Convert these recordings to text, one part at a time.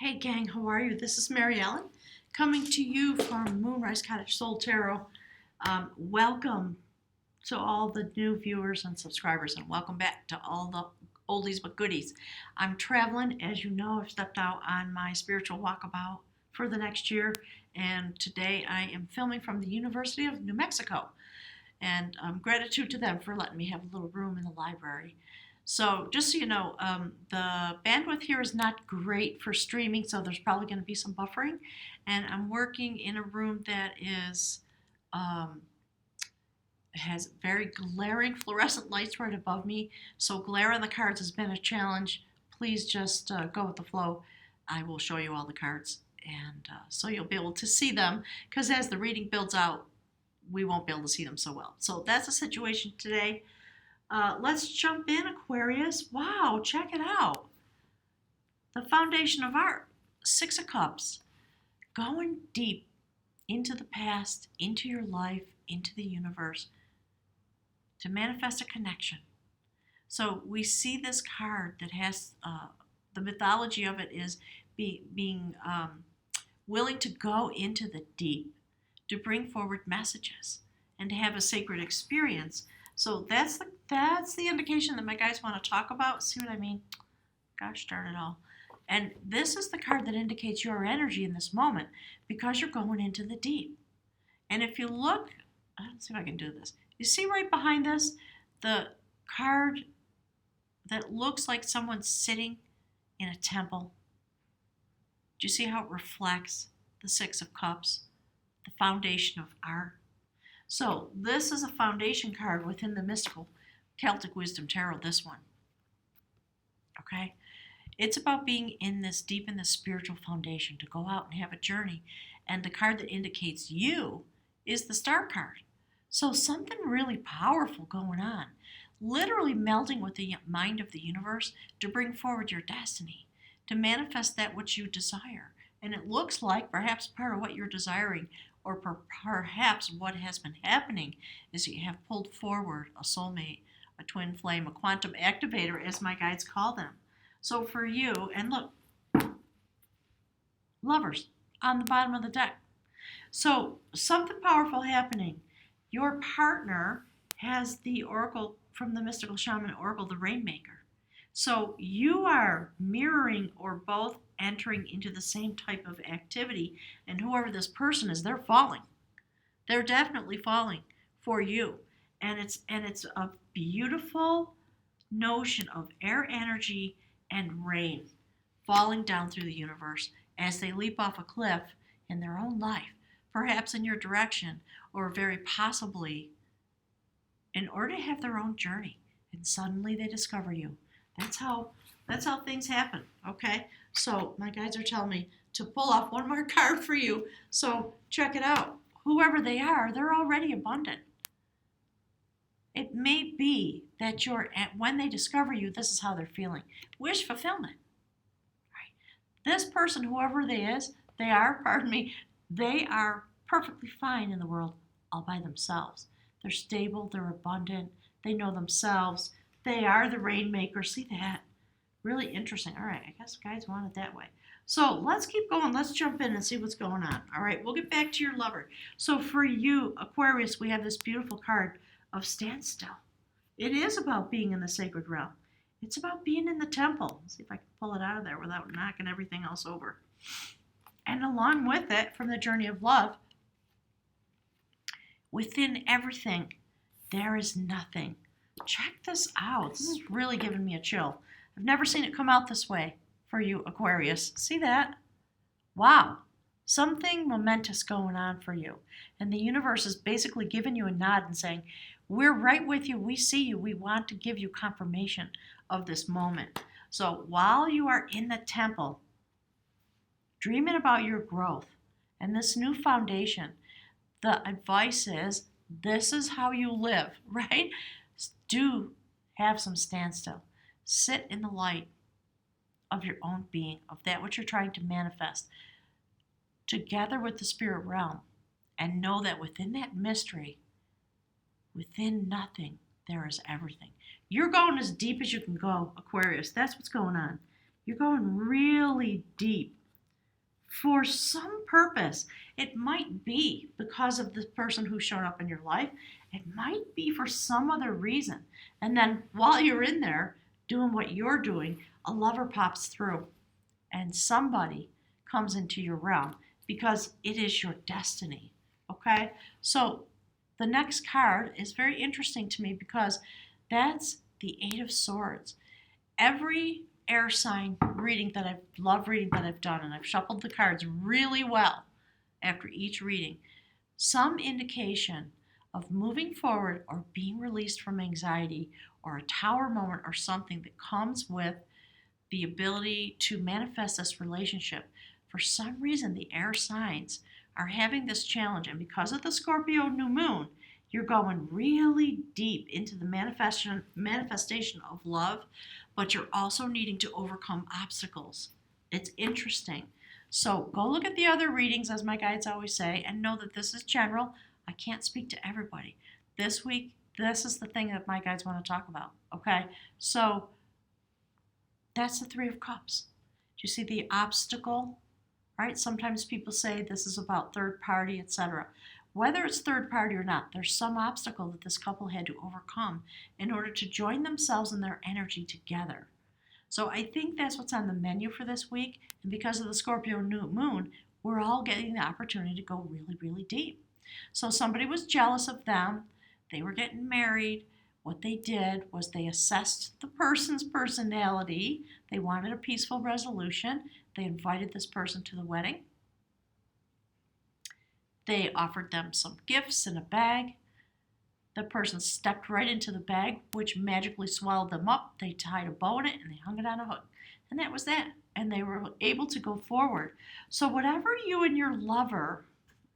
Hey gang, how are you? This is Mary Ellen coming to you from Moonrise Cottage Soul Tarot. Welcome to all the new viewers and subscribers, and welcome back to all the oldies but goodies. I'm traveling, as you know. I've stepped out on my spiritual walkabout for the next year, and today I am filming from the University of New Mexico. And gratitude to them for letting me have a little room in the library. So just so you know, the bandwidth here is not great for streaming, so there's probably going to be some buffering. And I'm working in a room that has very glaring fluorescent lights right above me. So glare on the cards has been a challenge. Please just go with the flow. I will show you all the cards, and so you'll be able to see them, because as the reading builds out, we won't be able to see them so well. So that's the situation today. Let's jump in, Aquarius. Wow, check it out. The foundation of art, Six of Cups. Going deep into the past, into your life, into the universe to manifest a connection. So we see this card that has, the mythology of it is being willing to go into the deep, to bring forward messages, and to have a sacred experience. So that's the indication that my guys want to talk about. See what I mean? Gosh darn it all. And this is the card that indicates your energy in this moment, because you're going into the deep. And if you look, let's see if I can do this. You see right behind this, the card that looks like someone's sitting in a temple. Do you see how it reflects the Six of Cups, the foundation of art? So this is a foundation card within the mystical Celtic Wisdom Tarot, this one. Okay? It's about being in this, deep in the spiritual foundation, to go out and have a journey. And the card that indicates you is the Star card. So something really powerful going on. Literally melding with the mind of the universe to bring forward your destiny, to manifest that which you desire. And it looks like perhaps part of what you're desiring, or perhaps what has been happening, is you have pulled forward a soulmate, a twin flame, a quantum activator, as my guides call them. So for you, and look, Lovers on the bottom of the deck. So something powerful happening. Your partner has the oracle from the mystical Shaman oracle, the Rainmaker. So you are mirroring or both entering into the same type of activity, and whoever this person is, they're falling. They're definitely falling for you. And it's a beautiful notion of air energy and rain falling down through the universe as they leap off a cliff in their own life, perhaps in your direction, or very possibly in order to have their own journey. And suddenly they discover you. That's how things happen, okay? So my guides are telling me to pull off one more card for you. So check it out. Whoever they are, they're already abundant. It may be that when they discover you, this is how they're feeling. Wish fulfillment. Right? This person, whoever they are perfectly fine in the world all by themselves. They're stable, they're abundant, they know themselves. They are the Rainmaker. See that? Really interesting. All right, I guess guys want it that way. So let's keep going. Let's jump in and see what's going on. All right, we'll get back to your lover. So for you, Aquarius, we have this beautiful card of standstill. It is about being in the sacred realm. It's about being in the temple. Let's see if I can pull it out of there without knocking everything else over. And along with it, from the journey of love, within everything, there is nothing. Check this out. This is really giving me a chill. I've never seen it come out this way for you, Aquarius. See that? Wow. Something momentous going on for you. And the universe is basically giving you a nod and saying, we're right with you. We see you. We want to give you confirmation of this moment. So while you are in the temple, dreaming about your growth and this new foundation, the advice is, this is how you live, right? Do have some standstill. Sit in the light of your own being, of that which you're trying to manifest, together with the spirit realm, and know that within that mystery, within nothing, there is everything. You're going as deep as you can go, Aquarius. That's what's going on. You're going really deep for some purpose. It might be because of the person who's shown up in your life. It might be for some other reason. And then while you're in there doing what you're doing, a lover pops through and somebody comes into your realm because it is your destiny. Okay? So the next card is very interesting to me because that's the Eight of Swords. Every air sign reading that I've done, and I've shuffled the cards really well after each reading, some indication of moving forward or being released from anxiety or a tower moment or something that comes with the ability to manifest this relationship. For some reason, the air signs are having this challenge, and because of the Scorpio new moon, you're going really deep into the manifestation of love, but you're also needing to overcome obstacles. It's interesting. So go look at the other readings, as my guides always say, and know that this is general. I can't speak to everybody. This week, this is the thing that my guides want to talk about. Okay? So that's the Three of Cups. Do you see the obstacle? Right? Sometimes people say this is about third party, etc. Whether it's third party or not, there's some obstacle that this couple had to overcome in order to join themselves and their energy together. So I think that's what's on the menu for this week. And because of the Scorpio new moon, we're all getting the opportunity to go really, really deep. So somebody was jealous of them. They were getting married. What they did was they assessed the person's personality. They wanted a peaceful resolution. They invited this person to the wedding. They offered them some gifts in a bag. The person stepped right into the bag, which magically swallowed them up. They tied a bow in it and they hung it on a hook. And that was that. And they were able to go forward. So whatever you and your lover,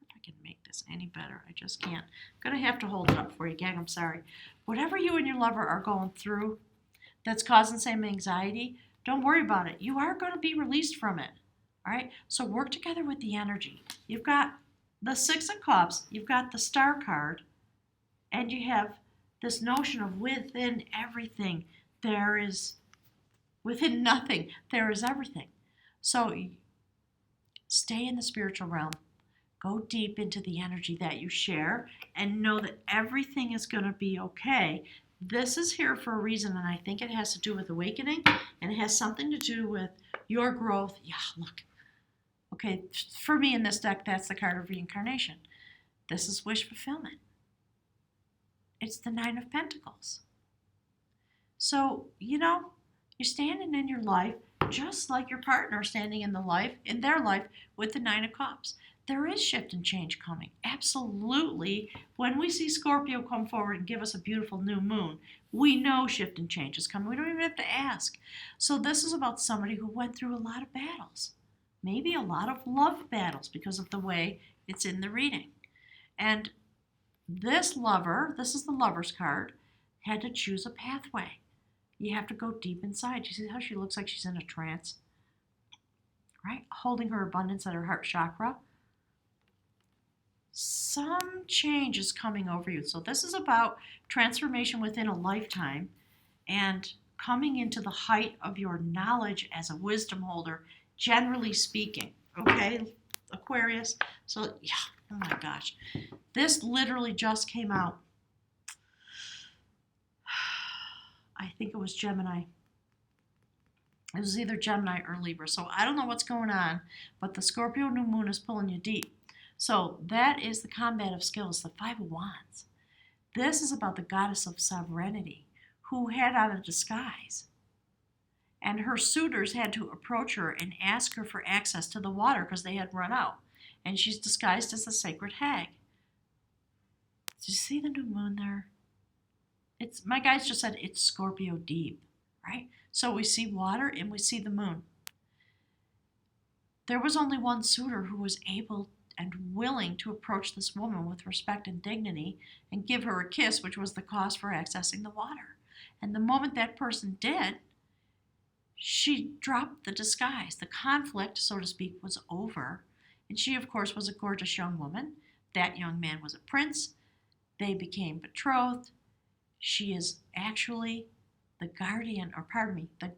if I can make this any better, I just can't. I'm going to have to hold it up for you, gang. I'm sorry. Whatever you and your lover are going through that's causing some anxiety, don't worry about it. You are going to be released from it. All right? So work together with the energy. You've got the Six of Cups. You've got the Star card. And you have this notion of within everything, there is, within nothing, there is everything. So stay in the spiritual realm. Go deep into the energy that you share and know that everything is going to be okay. This is here for a reason, and I think it has to do with awakening, and it has something to do with your growth. Yeah, look. Okay, for me in this deck, that's the card of reincarnation. This is wish fulfillment. It's the Nine of Pentacles. So, you're standing in your life just like your partner standing in their life with the Nine of Cups. There is shift and change coming. Absolutely. When we see Scorpio come forward and give us a beautiful new moon, we know shift and change is coming. We don't even have to ask. So this is about somebody who went through a lot of battles. Maybe a lot of love battles because of the way it's in the reading. And this lover, this is the Lover's card, had to choose a pathway. You have to go deep inside. You see how she looks like she's in a trance? Right? Holding her abundance at her heart chakra. Some change is coming over you. So this is about transformation within a lifetime and coming into the height of your knowledge as a wisdom holder, generally speaking. Okay, Aquarius? So, yeah, oh my gosh. This literally just came out. I think it was Gemini. It was either Gemini or Libra. So I don't know what's going on, but the Scorpio new moon is pulling you deep. So that is the combat of skills, the Five of Wands. This is about the goddess of sovereignty who had on a disguise. And her suitors had to approach her and ask her for access to the water because they had run out. And she's disguised as the sacred hag. Did you see the new moon there? My guys just said it's Scorpio deep, right? So we see water and we see the moon. There was only one suitor who was able and willing to approach this woman with respect and dignity and give her a kiss, which was the cost for accessing the water. And the moment that person did, she dropped the disguise. The conflict, so to speak, was over. And she, of course, was a gorgeous young woman. That young man was a prince. They became betrothed. She is actually the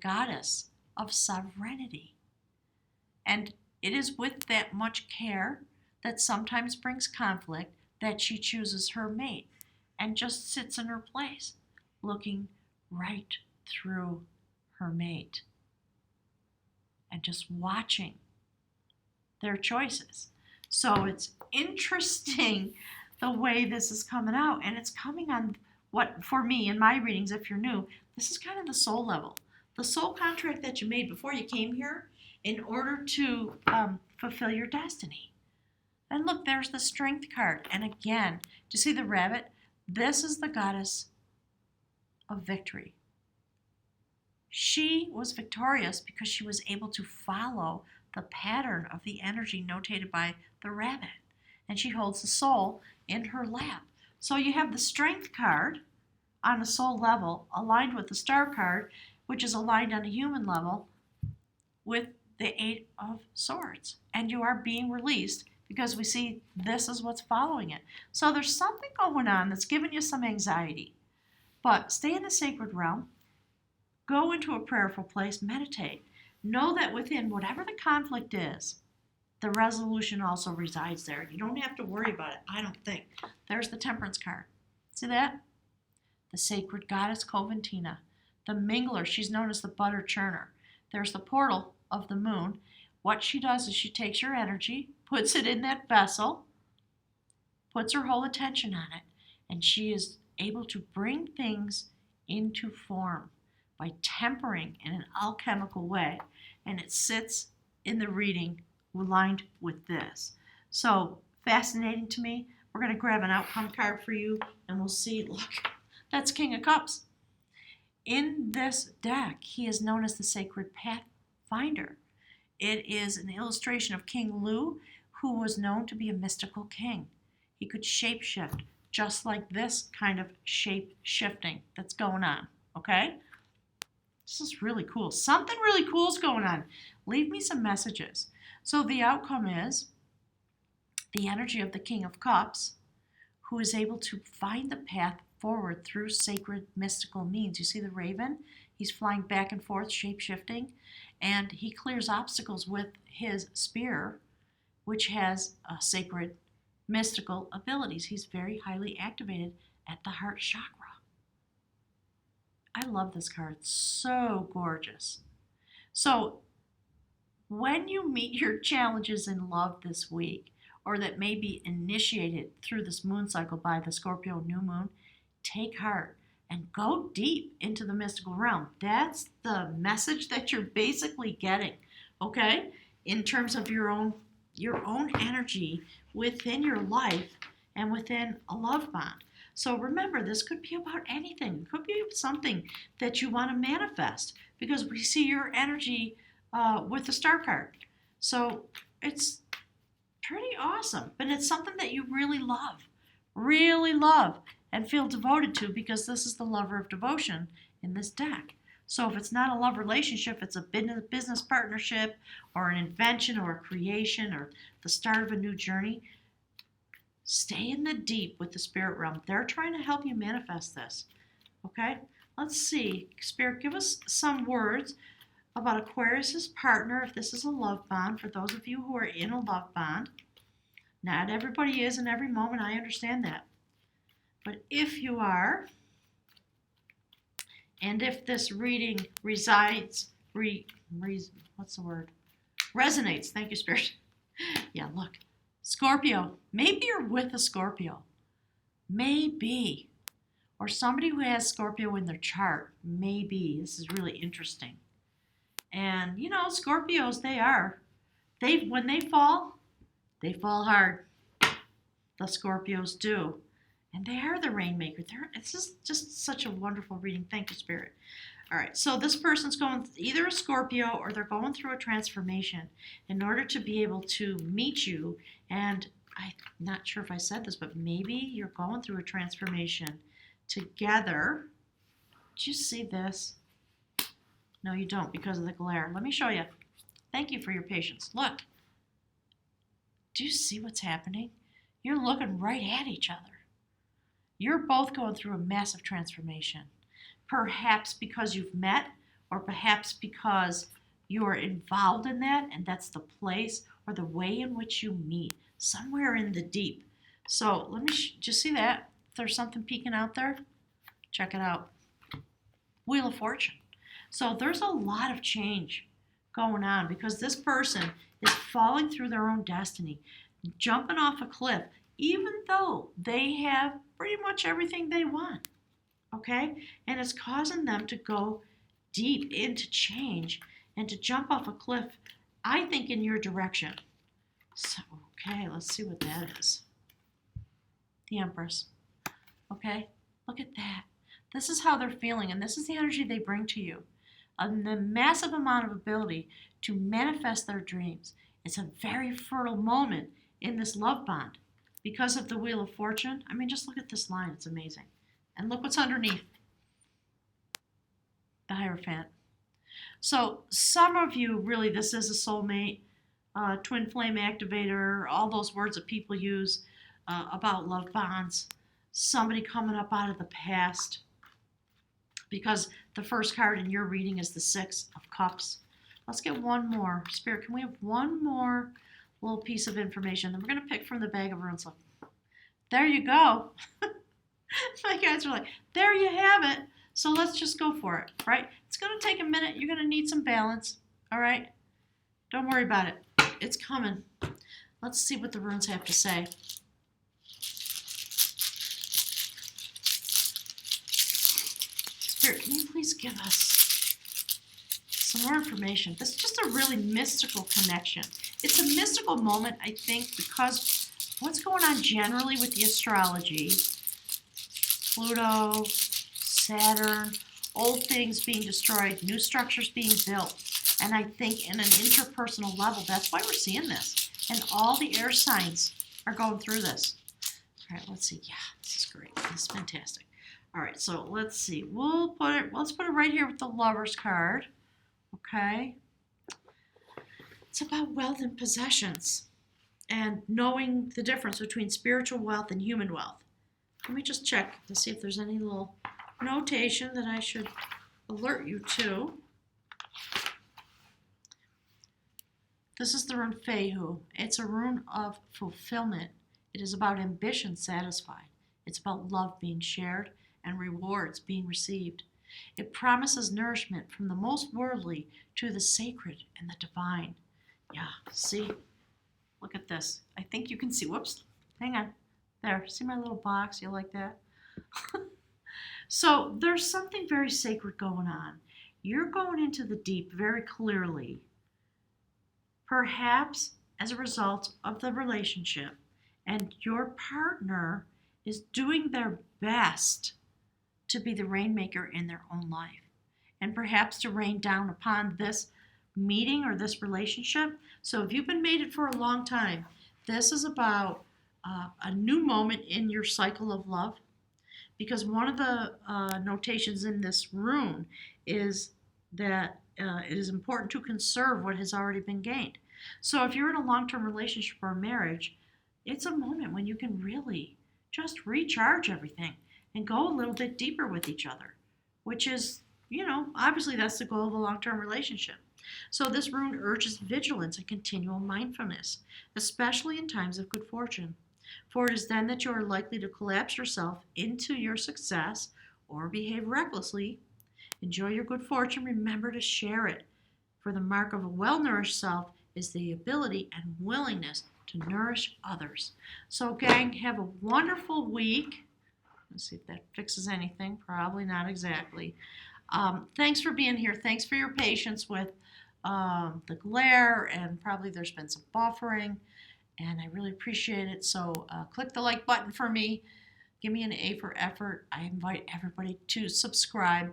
goddess of sovereignty. And It is with that much care that sometimes brings conflict that she chooses her mate and just sits in her place, looking right through her mate and just watching their choices. So it's interesting the way this is coming out, and it's coming on what, for me, in my readings, if you're new, this is kind of the soul level. The soul contract that you made before you came here in order to fulfill your destiny. And look, there's the Strength card. And again, do you see the rabbit? This is the goddess of victory. She was victorious because she was able to follow the pattern of the energy notated by the rabbit. And she holds the soul in her lap. So you have the Strength card on a soul level aligned with the Star card, which is aligned on a human level with the Eight of Swords. And you are being released because we see this is what's following it. So there's something going on that's giving you some anxiety. But stay in the sacred realm. Go into a prayerful place, meditate. Know that within whatever the conflict is, the resolution also resides there. You don't have to worry about it, I don't think. There's the Temperance card. See that? The sacred goddess Coventina. The mingler, she's known as the butter churner. There's the portal of the moon. What she does is she takes your energy, puts it in that vessel, puts her whole attention on it, and she is able to bring things into form by tempering in an alchemical way. And it sits in the reading aligned with this. So fascinating to me. We're going to grab an outcome card for you and we'll see. Look, that's King of Cups. In this deck, he is known as the Sacred Pathfinder. It is an illustration of King Lu, who was known to be a mystical king. He could shapeshift, just like this kind of shape shifting that's going on, okay? This is really cool. Something really cool is going on. Leave me some messages. So the outcome is the energy of the King of Cups, who is able to find the path forward through sacred mystical means. You see the raven? He's flying back and forth, shape-shifting, and he clears obstacles with his spear, which has sacred mystical abilities. He's very highly activated at the heart chakra. I love this card. It's so gorgeous. So when you meet your challenges in love this week, or that may be initiated through this moon cycle by the Scorpio new moon, take heart and go deep into the mystical realm. That's the message that you're basically getting, okay? In terms of your own energy within your life and within a love bond. So remember, this could be about anything. It could be something that you want to manifest because we see your energy with the Star card. So it's pretty awesome, but it's something that you really love, and feel devoted to because this is the lover of devotion in this deck. So if it's not a love relationship, it's a business partnership or an invention or a creation or the start of a new journey. Stay in the deep with the spirit realm. They're trying to help you manifest this. Okay? Let's see. Spirit, give us some words about Aquarius's partner if this is a love bond. For those of you who are in a love bond, not everybody is in every moment. I understand that. But if you are, and if this reading resonates, thank you, Spirit. Yeah, look. Scorpio, maybe you're with a Scorpio. Maybe. Or somebody who has Scorpio in their chart. Maybe. This is really interesting. And, you know, Scorpios, when they fall hard. The Scorpios do. And they are the rainmaker. It's just such a wonderful reading. Thank you, Spirit. All right, so this person's going either a Scorpio or they're going through a transformation in order to be able to meet you. And I'm not sure if I said this, but maybe you're going through a transformation together. Do you see this? No, you don't because of the glare. Let me show you. Thank you for your patience. Look. Do you see what's happening? You're looking right at each other. You're both going through a massive transformation. Perhaps because you've met, or perhaps because You are involved in that, and that's the place or the way in which you meet, somewhere in the deep. So let me just see that. If there's something peeking out there, check it out. Wheel of Fortune. So there's a lot of change going on because this person is falling through their own destiny, jumping off a cliff, even though they have pretty much everything they want. Okay? And it's causing them to go deep into change and to jump off a cliff, I think, in your direction. So, okay, let's see what that is. The Empress. Okay? Look at that. This is how they're feeling, and this is the energy they bring to you. The massive amount of ability to manifest their dreams. It's a very fertile moment in this love bond because of the Wheel of Fortune. I mean, just look at this line. It's amazing. And look what's underneath. The Hierophant. So some of you, really, this is a soulmate, twin flame activator, all those words that people use about love bonds. Somebody coming up out of the past. Because the first card in your reading is the Six of Cups. Let's get one more. Spirit, can we have one more little piece of information? Then we're going to pick from the bag of runes. There you go. My guys are like, there you have it. So let's just go for it, right? It's going to take a minute. You're going to need some balance, all right? Don't worry about it. It's coming. Let's see what the runes have to say. Spirit, can you please give us some more information? This is just a really mystical connection. It's a mystical moment, I think, because what's going on generally with the astrology, Pluto, Saturn, old things being destroyed, new structures being built. And I think in an interpersonal level, that's why we're seeing this. And all the air signs are going through this. All right, let's see. Yeah, this is great. This is fantastic. All right, so let's see. Let's put it right here with the Lover's card. Okay. It's about wealth and possessions and knowing the difference between spiritual wealth and human wealth. Let me just check to see if there's any little notation that I should alert you to. This is the rune Fehu. It's a rune of fulfillment. It is about ambition satisfied. It's about love being shared and rewards being received. It promises nourishment from the most worldly to the sacred and the divine. Yeah, see? Look at this. I think you can see. Whoops. Hang on. There. See my little box? You like that? So there's something very sacred going on. You're going into the deep very clearly, perhaps as a result of the relationship, and your partner is doing their best to be the rainmaker in their own life, and perhaps to rain down upon this meeting or this relationship. So if you've been mated for a long time, this is about a new moment in your cycle of love. Because one of the notations in this rune is that it is important to conserve what has already been gained. So if you're in a long-term relationship or marriage, it's a moment when you can really just recharge everything and go a little bit deeper with each other, which is, obviously that's the goal of a long-term relationship. So this rune urges vigilance and continual mindfulness, especially in times of good fortune. For it is then that you are likely to collapse yourself into your success or behave recklessly. Enjoy your good fortune. Remember to share it. For the mark of a well-nourished self is the ability and willingness to nourish others. So, gang, have a wonderful week. Let's see if that fixes anything. Probably not exactly. Thanks for being here. Thanks for your patience with the glare, and probably there's been some buffering. And I really appreciate it. So click the like button for me. Give me an A for effort. I invite everybody to subscribe.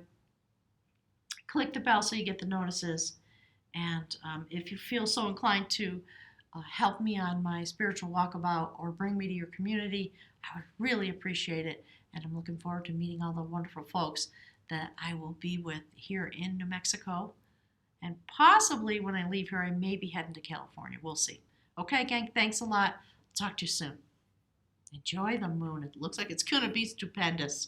Click the bell so you get the notices. And if you feel so inclined to help me on my spiritual walkabout or bring me to your community, I would really appreciate it. And I'm looking forward to meeting all the wonderful folks that I will be with here in New Mexico. And possibly when I leave here, I may be heading to California. We'll see. Okay, gang, thanks a lot. Talk to you soon. Enjoy the moon. It looks like it's going to be stupendous.